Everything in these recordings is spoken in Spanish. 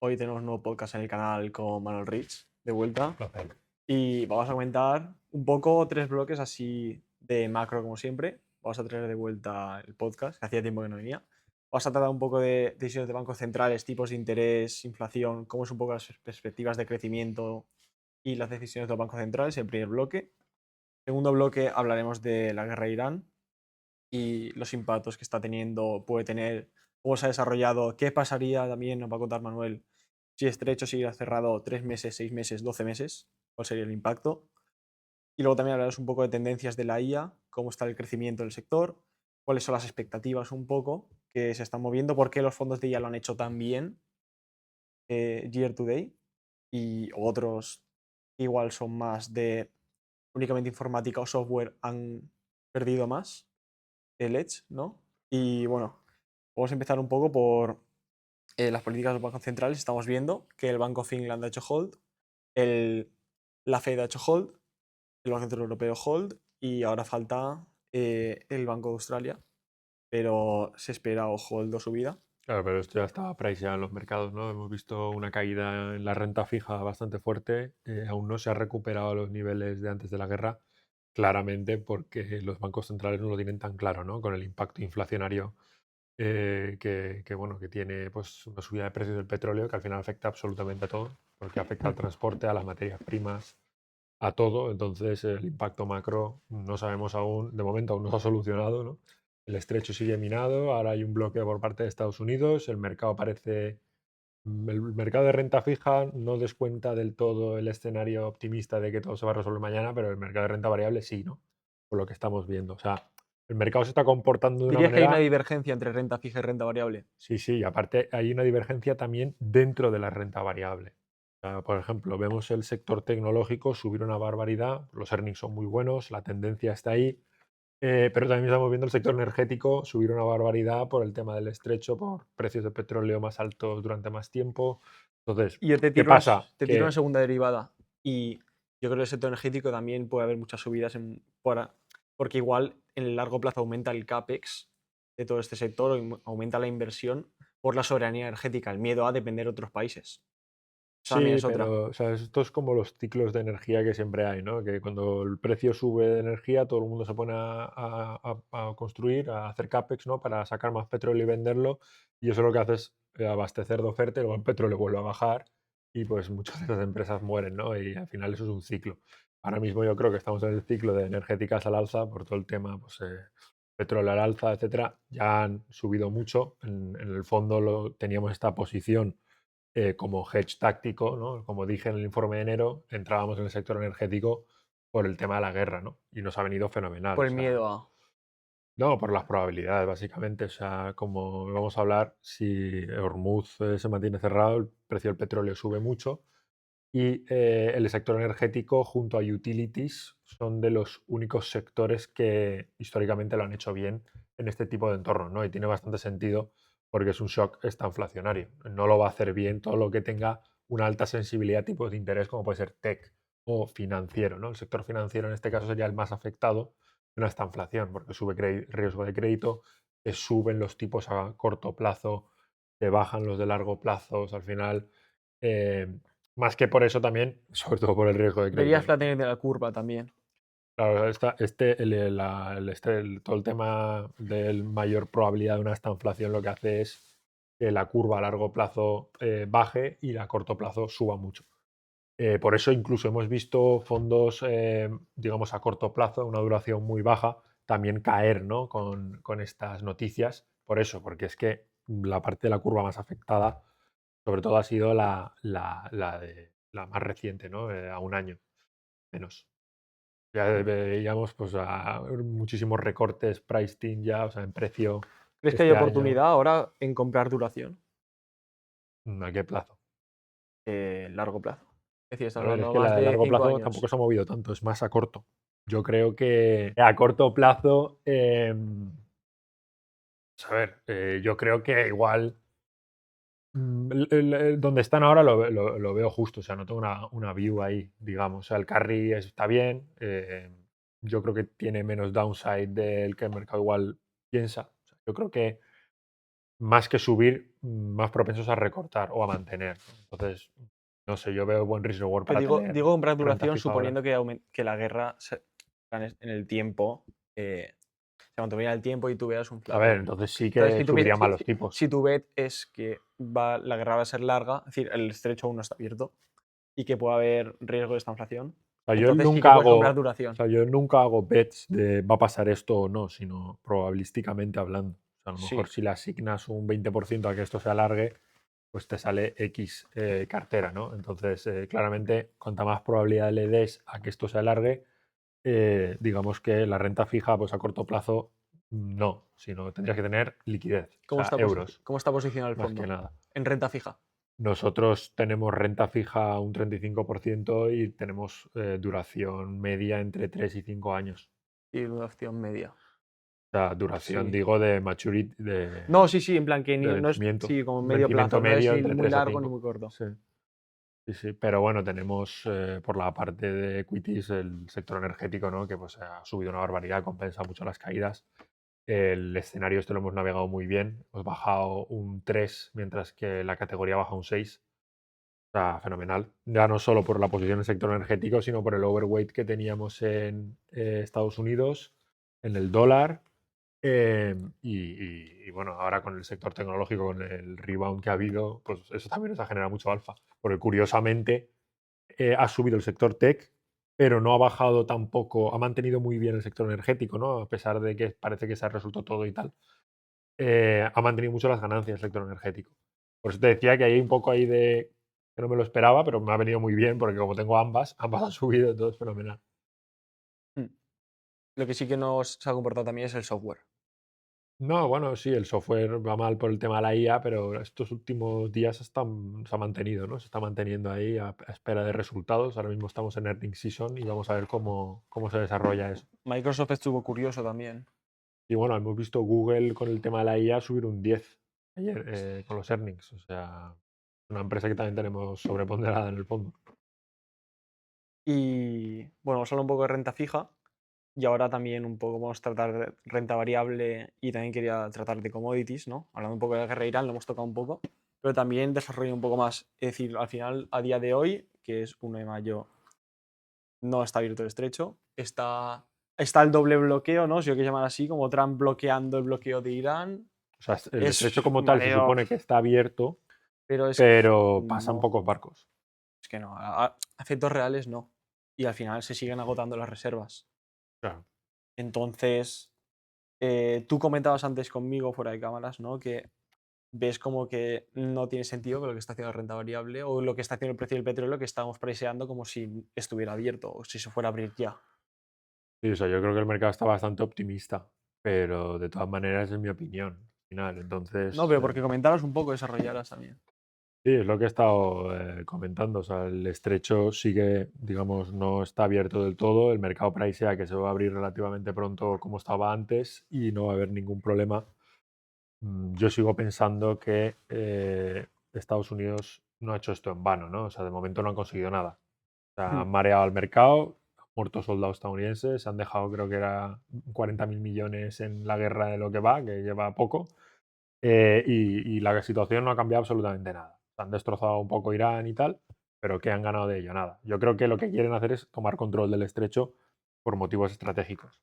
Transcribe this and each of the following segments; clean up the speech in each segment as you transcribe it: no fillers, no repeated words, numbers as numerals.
Hoy tenemos un nuevo podcast en el canal con Manuel Rich, de vuelta. Placer. Y vamos a comentar un poco tres bloques así de macro, como siempre. Vamos a traer de vuelta el podcast, que hacía tiempo que no venía. Vamos a tratar un poco de decisiones de bancos centrales, tipos de interés, inflación, cómo es un poco las perspectivas de crecimiento y las decisiones de los bancos centrales, el primer bloque. Segundo bloque hablaremos de la guerra de Irán y los impactos que está teniendo, puede tener, cómo se ha desarrollado, qué pasaría también, nos va a contar Manuel, si Estrecho siguiera cerrado 3 meses, 6 meses, 12 meses, cuál sería el impacto. Y luego también hablaremos un poco de tendencias de la IA, cómo está el crecimiento del sector, cuáles son las expectativas un poco que se están moviendo, por qué los fondos de IA lo han hecho tan bien year to day y otros que igual son más de únicamente informática o software han perdido más el edge, ¿no? Y bueno, vamos a empezar un poco por las políticas de los bancos centrales. Estamos viendo que el Banco of England ha hecho hold, el, la Fed ha hecho hold, el Banco Central Europeo hold y ahora falta el Banco de Australia, pero se espera o hold o subida. Claro, pero esto ya estaba priceado en los mercados, ¿no? Hemos visto una caída en la renta fija bastante fuerte. Aún no se ha recuperado a los niveles de antes de la guerra, claramente porque los bancos centrales no lo tienen tan claro, ¿no? Con el impacto inflacionario bueno, que tiene pues, una subida de precios del petróleo que al final afecta absolutamente a todo, porque afecta al transporte, a las materias primas, a todo. Entonces, el impacto macro no sabemos aún, de momento aún no se ha solucionado, ¿no? El estrecho sigue minado, ahora hay un bloqueo por parte de Estados Unidos, el mercado parece, el mercado de renta fija no descuenta del todo el escenario optimista de que todo se va a resolver mañana, pero el mercado de renta variable sí, ¿no? Por lo que estamos viendo. O sea, el mercado se está comportando de una ¿Dirías que hay una manera, divergencia entre renta fija y renta variable? sí, sí, y aparte hay una divergencia también dentro de la renta variable. O sea, por ejemplo, vemos el sector tecnológico subir una barbaridad, los earnings son muy buenos, la tendencia está ahí, pero también estamos viendo el sector energético subir una barbaridad por el tema del estrecho, por precios de petróleo más altos durante más tiempo. Entonces, Y yo ¿qué pasa? te tiro una Que segunda derivada. Y yo creo que el sector energético también puede haber muchas subidas porque igual en el largo plazo aumenta el CAPEX de todo este sector, aumenta la inversión por la soberanía energética, el miedo a depender de otros países. Esa también sí, es otra. pero o sea, esto es como los ciclos de energía que siempre hay, ¿no? Que cuando el precio sube de energía, todo el mundo se pone a construir, a hacer CAPEX, ¿no? Para sacar más petróleo y venderlo. Y eso lo que hace es abastecer de oferta y luego el petróleo vuelve a bajar y pues muchas de esas empresas mueren, ¿no? Y al final eso es un ciclo. Ahora mismo yo creo que estamos en el ciclo de energéticas al alza por todo el tema, pues petróleo al alza, etcétera. Ya han subido mucho. En el fondo teníamos esta posición como hedge táctico, ¿no? Como dije en el informe de enero, entrábamos en el sector energético por el tema de la guerra, ¿no? Y nos ha venido fenomenal. Por O el sea, miedo a. no, por las probabilidades, básicamente. O sea, como vamos a hablar, si Hormuz se mantiene cerrado, el precio del petróleo sube mucho y el sector energético junto a utilities son de los únicos sectores que históricamente lo han hecho bien en este tipo de entornos, ¿no? Y tiene bastante sentido porque es un shock inflacionario. No lo va a hacer bien todo lo que tenga una alta sensibilidad a tipos de interés, como puede ser tech o financiero, ¿no? El sector financiero en este caso sería el más afectado en esta inflación, porque sube riesgo de crédito, suben los tipos a corto plazo, te bajan los de largo plazo, o sea, al final, más que por eso también, sobre todo por el riesgo de Vería crédito, ¿no? flattening de la curva también. Claro, todo el tema de mayor probabilidad de una esta inflación lo que hace es que la curva a largo plazo baje y a corto plazo suba mucho. Por eso incluso hemos visto fondos, digamos, a corto plazo, una duración muy baja, también caer, ¿no? Con estas noticias. Por eso, porque es que la parte de la curva más afectada, sobre todo, ha sido la más reciente, ¿no? A un año menos. Ya veíamos pues, muchísimos recortes, pricing ya, o sea, en precio ¿Crees que hay este año. oportunidad ahora en comprar duración? ¿A qué plazo? Largo plazo. Es decir, estás A ver, es hablando que más la de de largo 5 plazo tampoco años. se ha movido tanto, es más a corto. Yo creo que a corto plazo, pues, a ver, yo creo que igual donde están ahora lo veo justo, o sea, no tengo una view ahí, digamos. O sea, el carry está bien, yo creo que tiene menos downside del que el mercado igual piensa. O sea, yo creo que más que subir, más propensos a recortar o a mantener, ¿no? Entonces, no sé, yo veo buen risk reward Pero para digo, tener digo comprar renta duración fija ahora. suponiendo que la guerra en el tiempo se mantuviera el tiempo y tú veas un A ver, flatline. entonces sí Entonces, que si, tú piensas- subiría más los tipos. si tu bet es que la guerra va a ser larga, es decir, el estrecho aún no está abierto y que pueda haber riesgo de esta inflación, O sea, entonces sí que puedes comprar o duración. sea, yo nunca hago bets de va a pasar esto o no, sino probabilísticamente hablando. O sea, a lo mejor Sí, si le asignas un 20% a que esto se alargue, pues te sale X cartera, ¿no? Entonces, claramente, cuanta más probabilidad le des a que esto se alargue, digamos que la renta fija, pues a corto plazo, no, sino tendrías que tener liquidez, o sea, euros, cómo está posicionado el más que fondo? nada. En renta fija. Nosotros tenemos renta fija un 35% y tenemos duración media entre 3 y 5 años. Y duración media. O sea, duración, Sí. digo, de maturity, No, sí, sí, en plan que de no es, vencimiento. sí, como Un medio vencimiento plazo, no es medio ni entre muy 3 o largo ni 5. muy corto. Sí, sí, sí. Pero bueno, tenemos por la parte de equities el sector energético, ¿no? Que pues ha subido una barbaridad, compensa mucho las caídas. El escenario este lo hemos navegado muy bien. Hemos bajado un 3 mientras que la categoría baja un 6. O sea, fenomenal. Ya no solo por la posición en el sector energético, sino por el overweight que teníamos en Estados Unidos, en el dólar. Y bueno, ahora con el sector tecnológico, con el rebound que ha habido, pues eso también nos ha generado mucho alfa. Porque curiosamente ha subido el sector tech, pero no ha bajado tampoco, ha mantenido muy bien el sector energético, ¿no? A pesar de que parece que se ha resuelto todo y tal. Ha mantenido mucho las ganancias el sector energético. Por eso te decía que hay un poco ahí de que no me lo esperaba, pero me ha venido muy bien porque como tengo ambas han subido, entonces fenomenal. Mm. Lo que sí que nos se ha comportado también es el software. No, bueno, sí, el software va mal por el tema de la IA, pero estos últimos días se ha mantenido, ¿no? Se está manteniendo ahí a espera de resultados. Ahora mismo estamos en earnings season y vamos a ver cómo se desarrolla eso. Microsoft estuvo curioso también. Y bueno, hemos visto Google con el tema de la IA subir un 10 ayer con los earnings. O sea, una empresa que también tenemos sobreponderada en el fondo. Y bueno, vamos a hablar un poco de renta fija y ahora también un poco vamos a tratar de renta variable y también quería tratar de commodities, ¿no? Hablando un poco de la guerra de Irán, lo hemos tocado un poco, pero también desarrollar un poco más. Es decir, al final, a día de hoy, que es 1 de mayo, no está abierto el estrecho, está el doble bloqueo, ¿no? Si lo quieres llamar así, como Trump bloqueando el bloqueo de Irán. O sea, el estrecho Es como un tal se mareo, supone que está abierto, pero es que pero pasan no, pocos barcos. es que no, a efectos reales no. Y al final se siguen agotando las reservas. Claro. Entonces, tú comentabas antes conmigo fuera de cámaras, ¿no? Que ves como que no tiene sentido con lo que está haciendo la renta variable o lo que está haciendo el precio del petróleo que estamos priceando como si estuviera abierto o si se fuera a abrir ya. Sí, o sea, yo creo que el mercado está bastante optimista, pero de todas maneras es mi opinión final. No, Entonces, pero porque comentaras un poco, desarrollaras también. sí, es lo que he estado comentando. O sea, el estrecho sigue, digamos, no está abierto del todo. El mercado pricea que se va a abrir relativamente pronto como estaba antes y no va a haber ningún problema. Yo sigo pensando que Estados Unidos no ha hecho esto en vano, ¿no? O sea, de momento no han conseguido nada. O sea, Hmm. han mareado al mercado, han muerto soldados estadounidenses, han dejado, creo que era 40.000 millones en la guerra de lo que va, que lleva poco, y la situación no ha cambiado absolutamente nada. Han destrozado un poco Irán y tal, pero ¿qué han ganado de ello? Nada. Yo creo que lo que quieren hacer es tomar control del estrecho por motivos estratégicos.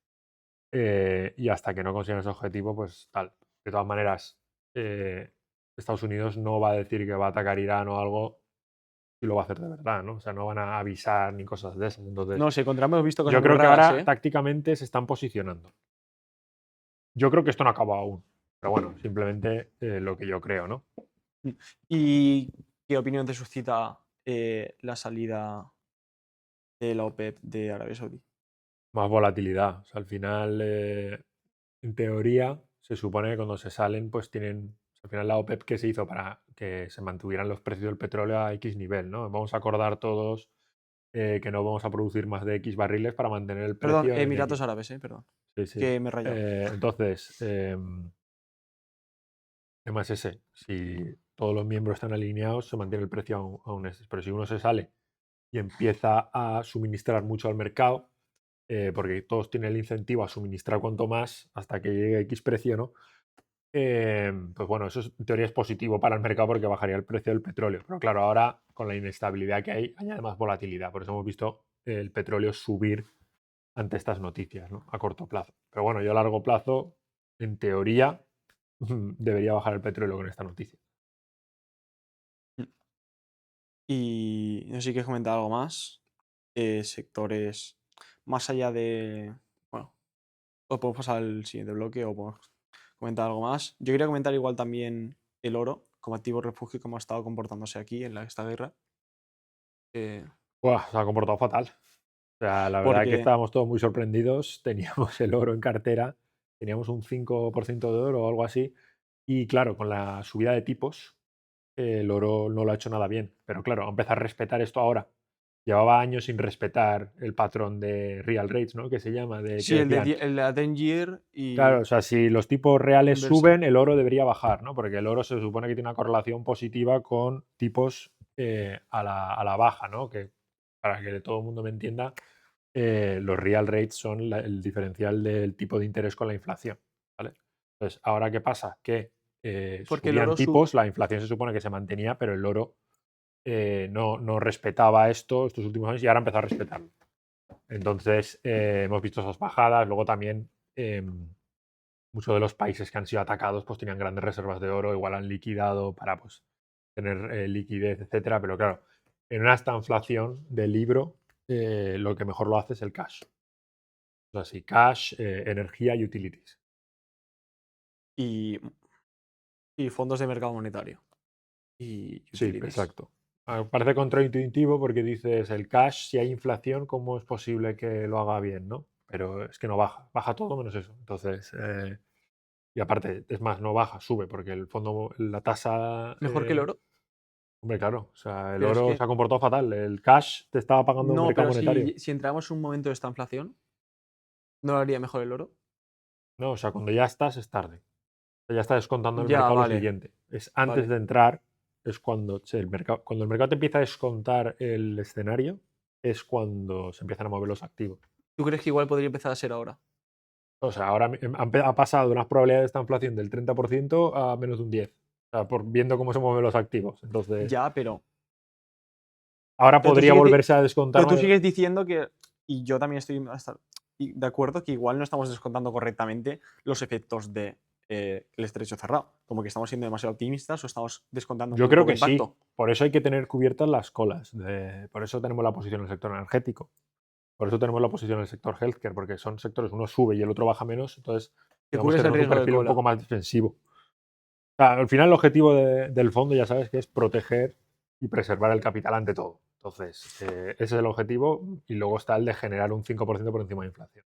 Y hasta que no consigan ese objetivo, pues tal. De todas maneras, eh, Estados Unidos no va a decir que va a atacar Irán o algo y lo va a hacer de verdad, ¿no? O sea, no van a avisar ni cosas de esas. Entonces, No sé, contra hemos visto cosas yo muy creo que raras, ahora ¿eh? tácticamente se están posicionando. Yo creo que esto no acaba aún. Pero bueno, simplemente lo que yo creo, ¿no? Mm. ¿Y qué opinión te suscita la salida de la OPEP de Arabia Saudí? Más volatilidad. O sea, al final, en teoría, se supone que cuando se salen, pues tienen. Al final, la OPEP que se hizo para que se mantuvieran los precios del petróleo a X nivel, ¿no? Vamos a acordar todos que no vamos a producir más de X barriles para mantener el Perdón, precio en Emiratos X. Árabes, perdón, Sí, sí. que me he rayado. Entonces, el tema es ese. Si todos los miembros están alineados, se mantiene el precio a un X. Pero si uno se sale y empieza a suministrar mucho al mercado, porque todos tienen el incentivo a suministrar cuanto más hasta que llegue X precio, ¿no? pues bueno, eso en teoría es positivo para el mercado porque bajaría el precio del petróleo. Pero claro, ahora con la inestabilidad que hay, añade más volatilidad. Por eso hemos visto el petróleo subir ante estas noticias, ¿no? A corto plazo. Pero bueno, yo a largo plazo, en teoría, debería bajar el petróleo con esta noticia. Y no sé si quieres comentar algo más. Sectores más allá de. Bueno, o podemos pasar al siguiente bloque o podemos comentar algo más. Yo quería comentar igual también el oro como activo refugio, cómo ha estado comportándose aquí en esta guerra. eh, Buah, se ha comportado fatal. O sea, la verdad que porque. estábamos todos muy sorprendidos. Teníamos el oro en cartera, teníamos un 5% de oro o algo así. Y claro, con la subida de tipos, el oro no lo ha hecho nada bien. Pero claro, empezar a respetar esto ahora. Llevaba años sin respetar el patrón de real rates, ¿no? Que se llama, de que Sí, decían, el de la 10 year claro, o y sea, si los tipos reales inversa. suben, el oro debería bajar, ¿no? Porque el oro se supone que tiene una correlación positiva con tipos a la baja, ¿no? Que para que todo el mundo me entienda, los real rates son el diferencial del tipo de interés con la inflación, ¿vale? Entonces, ¿ahora qué pasa? Que Porque el subían oro sube. tipos, la inflación se supone que se mantenía, pero el oro no respetaba esto estos últimos años y ahora empezó a respetarlo. Entonces, hemos visto esas bajadas, luego también muchos de los países que han sido atacados pues tenían grandes reservas de oro, igual han liquidado para pues tener liquidez, etcétera, pero claro, en una estanflación del libro lo que mejor lo hace es el cash. O sea, sí, cash, energía y utilities. Y, y fondos de mercado monetario. Y Sí, utilities. exacto. Parece contraintuitivo porque dices el cash, si hay inflación, ¿cómo es posible que lo haga bien, no? Pero es que no baja, baja todo menos eso. Entonces, y aparte, es más, no baja, sube, porque el fondo, la tasa, Mejor que el oro. hombre, claro, o sea, el Pero es oro que. se ha comportado fatal. El cash te estaba pagando un No, mercado pero monetario. si entramos en un momento de esta inflación, ¿no lo haría mejor el oro? No, o sea, cuando ya estás es tarde. O sea, ya está descontando el Ya, mercado lo vale, siguiente. Es antes vale. de entrar, es cuando el mercado te empieza a descontar el escenario, es cuando se empiezan a mover los activos. ¿Tú crees que igual podría empezar a ser ahora? O sea, ahora ha pasado de unas probabilidades de esta inflación del 30% a menos de un 10%. O sea, viendo cómo se mueven los activos. Entonces, Ya, pero. ahora Pero tú podría sigues, volverse a descontar pero tú mayor. sigues diciendo que. Y yo también estoy de acuerdo que igual no estamos descontando correctamente los efectos de el estrecho cerrado. Como que estamos siendo demasiado optimistas o estamos descontando Yo muy creo poco que sí. impacto. Por eso hay que tener cubiertas las colas. Por eso tenemos la posición en el sector energético. Por eso tenemos la posición en el sector healthcare, porque son sectores, uno sube y el otro baja menos. Entonces, Que digamos que cubres el tenemos un riesgo de perfil un poco cola. más defensivo. O sea, al final, el objetivo del fondo, ya sabes, que es proteger y preservar el capital ante todo. Entonces, ese es el objetivo. Y luego está el de generar un 5% por encima de inflación,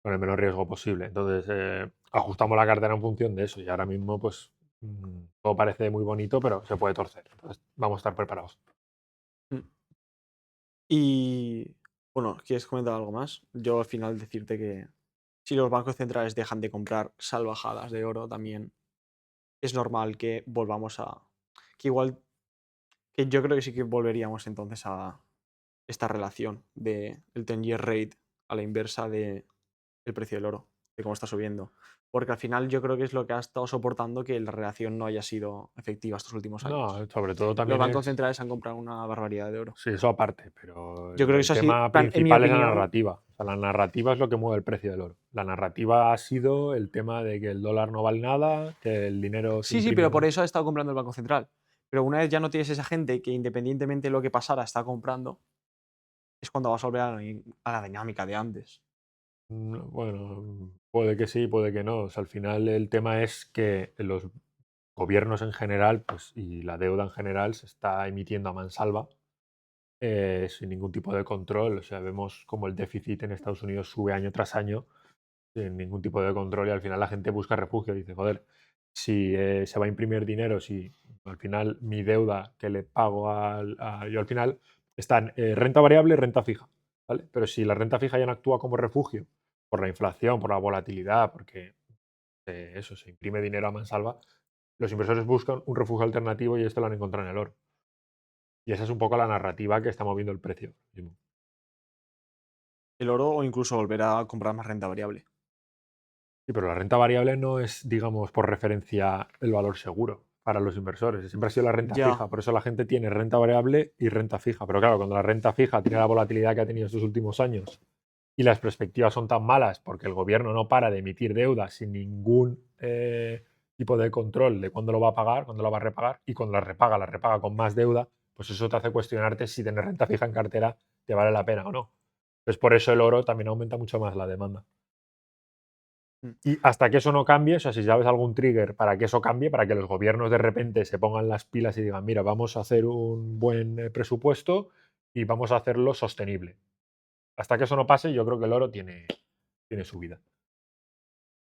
con el menor riesgo posible. Entonces, ajustamos la cartera en función de eso. Y ahora mismo, pues, todo parece muy bonito, pero se puede torcer. Entonces, vamos a estar preparados. Mm. Y. Bueno, ¿quieres comentar algo más? Yo al final decirte que si los bancos centrales dejan de comprar salvajadas de oro, también es normal que volvamos a. Que igual. Que yo creo que sí que volveríamos entonces a esta relación del 10-year rate a la inversa de el precio del oro, de cómo está subiendo. Porque al final yo creo que es lo que ha estado soportando que la relación no haya sido efectiva estos últimos años. No, sobre todo Los también bancos es. centrales han comprado una barbaridad de oro. Sí, eso aparte, pero Yo creo que el eso ha sido, tema en mi principal es la opinión, narrativa. O sea, la narrativa es lo que mueve el precio del oro. La narrativa ha sido el tema de que el dólar no vale nada, que el dinero se sí, sí, imprime pero por mucho. eso ha estado comprando el Banco Central. Pero una vez ya no tienes esa gente que independientemente de lo que pasara está comprando, es cuando vas a volver a la dinámica de antes. Bueno, puede que sí, puede que no. O sea, al final el tema es que los gobiernos en general, pues, y la deuda en general se está emitiendo a mansalva, sin ningún tipo de control. O sea, vemos como el déficit en Estados Unidos sube año tras año sin ningún tipo de control y al final la gente busca refugio. Dice, joder, si se va a imprimir dinero, si al final mi deuda que le pago yo al final están renta variable y renta fija, ¿vale? Pero si la renta fija ya no actúa como refugio por la inflación, por la volatilidad, porque eso, se imprime dinero a mansalva, los inversores buscan un refugio alternativo y esto lo han encontrado en el oro. Y esa es un poco la narrativa que está moviendo el precio. El oro o incluso volver a comprar más renta variable. Sí, pero la renta variable no es, digamos, por referencia el valor seguro para los inversores. Siempre ha sido la renta Ya, fija. Por eso la gente tiene renta variable y renta fija. Pero claro, cuando la renta fija tiene la volatilidad que ha tenido estos últimos años y las perspectivas son tan malas porque el gobierno no para de emitir deuda sin ningún tipo de control de cuándo lo va a pagar, cuándo lo va a repagar, y cuando la repaga con más deuda, pues eso te hace cuestionarte si tener renta fija en cartera te vale la pena o no. Entonces, por eso el oro también aumenta mucho más la demanda. mm, Y hasta que eso no cambie, o sea, si sabes algún trigger para que eso cambie, para que los gobiernos de repente se pongan las pilas y digan, mira, vamos a hacer un buen presupuesto y vamos a hacerlo sostenible. Hasta que eso no pase, yo creo que el oro tiene su vida.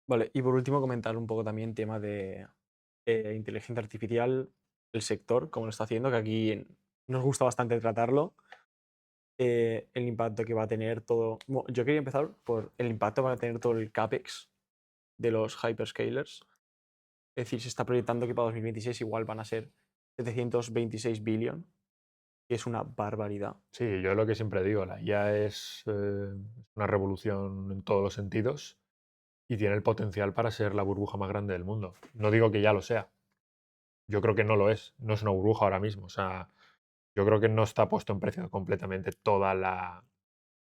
vale. Y por último, comentar un poco también tema de inteligencia artificial, el sector, cómo lo está haciendo, que aquí nos gusta bastante tratarlo. El impacto que va a tener todo. Bueno, yo quería empezar por el impacto que va a tener todo el CAPEX de los hyperscalers. Es decir, se está proyectando que para 2026 igual van a ser 726 billion, que es una barbaridad. Sí, yo lo que siempre digo, la IA es una revolución en todos los sentidos y tiene el potencial para ser la burbuja más grande del mundo. No digo que ya lo sea, yo creo que no lo es, no es una burbuja ahora mismo. O sea, yo creo que no está puesto en precio completamente toda la,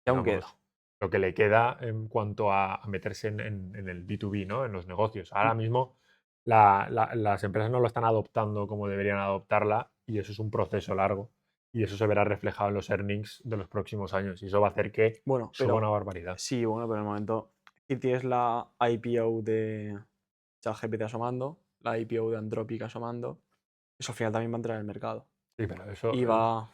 Y aún queda. digamos, lo que le queda en cuanto a meterse en el B2B, ¿no? En los negocios. Mm, Ahora mismo las empresas no lo están adoptando como deberían adoptarla y eso es un proceso largo y eso se verá reflejado en los earnings de los próximos años y eso va a hacer que Bueno, suba una pero barbaridad. sí, bueno, pero en el momento. Y tienes la IPO de ChatGPT asomando, la IPO de Anthropic asomando. Eso al final también va a entrar en el mercado. Sí, pero eso, Y va. o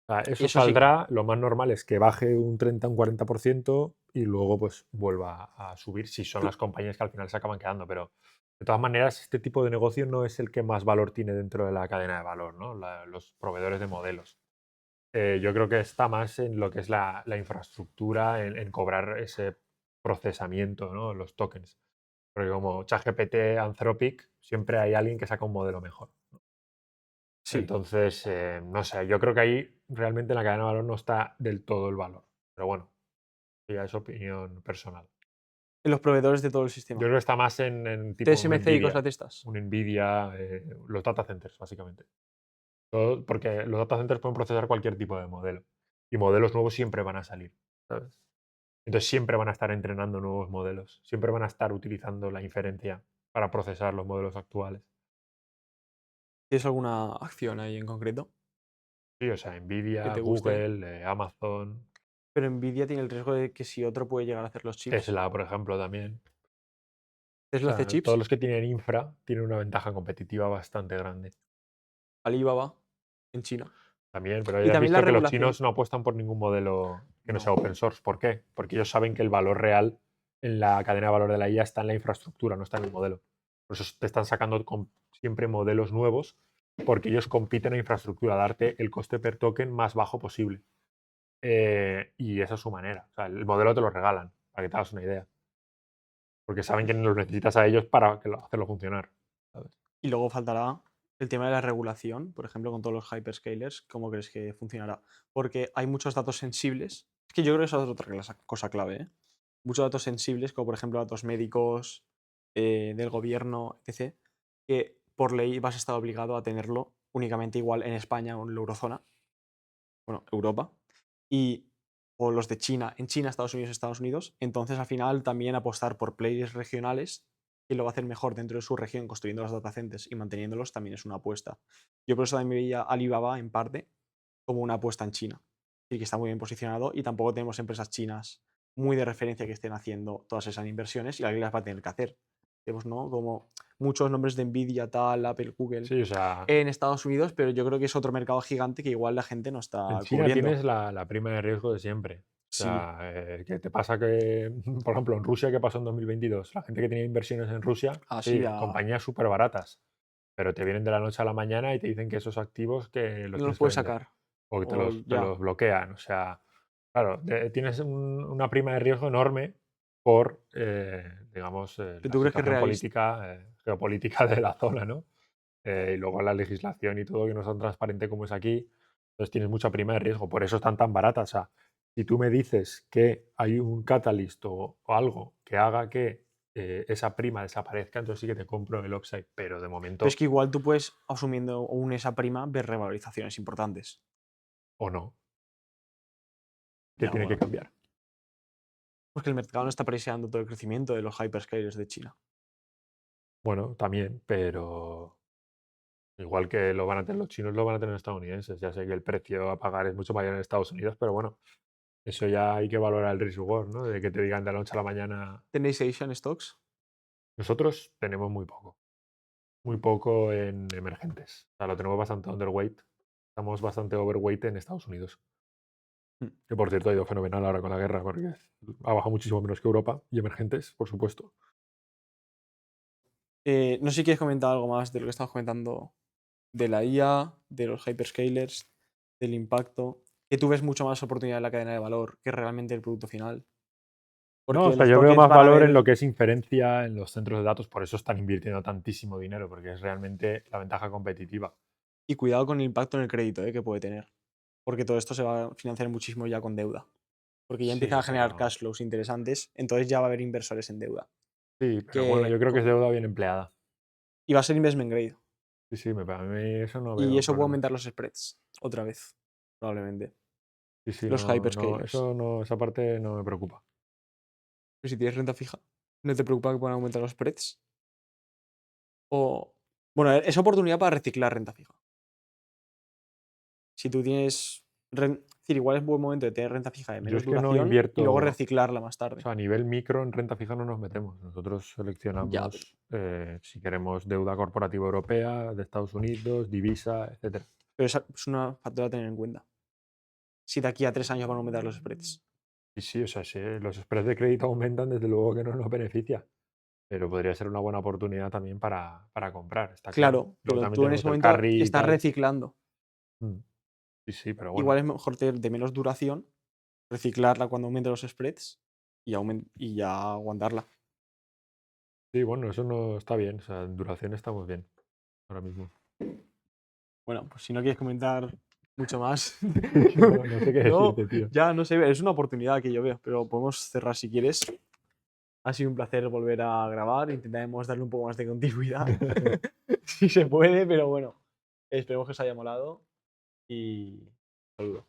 sea, Y eso eso sí que. saldrá, lo más normal es que baje un 30, un 40% y luego pues vuelva a subir si son cl- las compañías que al final se acaban quedando. Pero de todas maneras, este tipo de negocio no es el que más valor tiene dentro de la cadena de valor, ¿no? Los proveedores de modelos. Yo creo que está más en lo que es la infraestructura, en cobrar ese procesamiento, ¿no? Los tokens. Porque como ChatGPT, Anthropic, siempre hay alguien que saca un modelo mejor. Sí. Entonces, no sé, yo creo que ahí realmente en la cadena de valor no está del todo el valor. Pero bueno, ya es opinión personal. En los proveedores de todo el Yo sistema. creo que está más en tipo TSMC y cosas de estas. Un Nvidia, los data centers, básicamente. Porque los data centers pueden procesar cualquier tipo de modelo. Y modelos nuevos siempre van a salir, ¿sabes? Entonces siempre van a estar entrenando nuevos modelos. Siempre van a estar utilizando la inferencia para procesar los modelos actuales. ¿Tienes alguna acción ahí en concreto Sí, o sea, que Nvidia, te guste? Google, Amazon, Pero Nvidia tiene el riesgo de que si otro puede llegar a hacer los chips. Tesla, por ejemplo, también. O Tesla hace sea, todos chips, los que tienen infra tienen una ventaja competitiva bastante grande. Alibaba en China. También, pero Y ya has también la visto que los regulación. chinos no apuestan por ningún modelo que no sea No. open source. ¿Por qué? Porque ellos saben que el valor real en la cadena de valor de la IA está en la infraestructura, no está en el modelo. Por eso te están sacando siempre modelos nuevos, porque ellos compiten en infraestructura, darte el coste per token más bajo posible. Y esa es su manera. O sea, el modelo te lo regalan, para que te hagas una idea. Porque saben que los necesitas a ellos para hacerlo funcionar. ¿Sabes? Y luego faltará el tema de la regulación, por ejemplo, con todos los hyperscalers. ¿Cómo crees que funcionará? Porque hay muchos datos sensibles. Es que yo creo que eso es otra cosa clave, ¿eh? Muchos datos sensibles, como por ejemplo datos médicos, del gobierno, etc., que por ley vas a estar obligado a tenerlo únicamente igual en España o en la eurozona, bueno, Europa, y, o los de China, en China, Estados Unidos. Entonces, al final, también apostar por players regionales que lo va a hacer mejor dentro de su región, construyendo los data centers y manteniéndolos, también es una apuesta. Yo por eso también me veía Alibaba, en parte, como una apuesta en China, y que está muy bien posicionado, y tampoco tenemos empresas chinas muy de referencia que estén haciendo todas esas inversiones y alguien las va a tener que hacer. Tenemos, ¿no? Como muchos nombres de Nvidia, tal, Apple, Google, Sí, o sea, en Estados Unidos, pero yo creo que es otro mercado gigante que igual la gente no en está China cubriendo. tienes la prima de riesgo de siempre. O Sí, sea, ¿qué te pasa que, por ejemplo, en Rusia, qué pasó en 2022? La gente que tenía inversiones en Rusia, así sí, compañías súper baratas, pero te vienen de la noche a la mañana y te dicen que esos activos que los no los tienes que puedes vender sacar. o que O te ya. los bloquean. O sea, claro, tienes una prima de riesgo enorme por, digamos, ¿Pero la tú crees que es situación realista? política, geopolítica de la zona, ¿no? Y luego la legislación y todo, que no es tan transparente como es aquí. Entonces tienes mucha prima de riesgo, por eso están tan baratas. O sea, si tú me dices que hay un catalyst o algo que haga que esa prima desaparezca, entonces sí que te compro el upside, pero de momento Pero es que igual tú puedes, asumiendo aún esa prima, ver revalorizaciones importantes. o no, que Ya, tiene que bueno. cambiar. Porque el mercado no está presionando todo el crecimiento de los hyperscalers de China. Bueno, también, pero igual que lo van a tener los chinos, lo van a tener los estadounidenses. Ya sé que el precio a pagar es mucho mayor en Estados Unidos, pero bueno, eso ya hay que valorar el risk reward, ¿no? De que te digan de la noche a la mañana. ¿Tenéis Asian stocks? Nosotros tenemos muy poco en emergentes. O sea, lo tenemos bastante underweight. Estamos bastante overweight en Estados Unidos. Mm. Que por cierto ha ido fenomenal ahora con la guerra, porque ha bajado muchísimo menos que Europa y emergentes, por supuesto. No sé si quieres comentar algo más de lo que estamos comentando de la IA, de los hyperscalers, del impacto, que tú ves mucho más oportunidad en la cadena de valor que realmente el producto final. No, o Porque sea, los yo veo tokens más van a valor en lo haber. que es inferencia en los centros de datos, por eso están invirtiendo tantísimo dinero, porque es realmente la ventaja competitiva. Y cuidado con el impacto en el crédito que puede tener. Porque todo esto se va a financiar muchísimo ya con deuda. Porque ya empiezan Sí, a generar pero cash flows interesantes, entonces ya va a haber inversores en deuda. sí, pero bueno, Que, yo creo que es deuda bien empleada. y va a ser investment grade. Sí, sí, a mí eso no Y veo eso puede problemas. aumentar los spreads otra vez, probablemente. Sí, sí, Los no, no, hyperscalers. eso no, esa parte no me preocupa. Pero si tienes renta fija, ¿no te preocupa que puedan aumentar los spreads? O. Bueno, es oportunidad para reciclar renta fija. Si tú tienes. Es decir, igual es buen momento de tener renta fija de Yo menos es que no duración y invierto, luego o reciclarla más tarde. sea, a nivel micro en renta fija no nos metemos. Nosotros Ya, pero, seleccionamos si queremos deuda corporativa europea, de Estados Unidos, divisa, etcétera. pero esa es una factora a tener en cuenta. Si de aquí a 3 años van a aumentar los spreads. Sí, sí, o sea, si los spreads de crédito aumentan, desde luego que no nos beneficia. Pero podría ser una buena oportunidad también para comprar, está claro. Claro, Luego pero también tú en tenemos ese el momento carry y estás tal. reciclando. Mm, Sí, sí, pero Igual bueno. es mejor tener de menos duración, reciclarla cuando aumenten los spreads y ya aguantarla. Sí, bueno, eso no está bien. O sea, en duración estamos bien ahora mismo. Bueno, pues si no quieres comentar mucho más. No, no sé qué No, decirte, tío. ya no sé, es una oportunidad que yo veo, pero podemos cerrar si quieres. Ha sido un placer volver a grabar. Intentaremos darle un poco más de continuidad. Si se puede, pero bueno. Esperemos que os haya molado y saludos.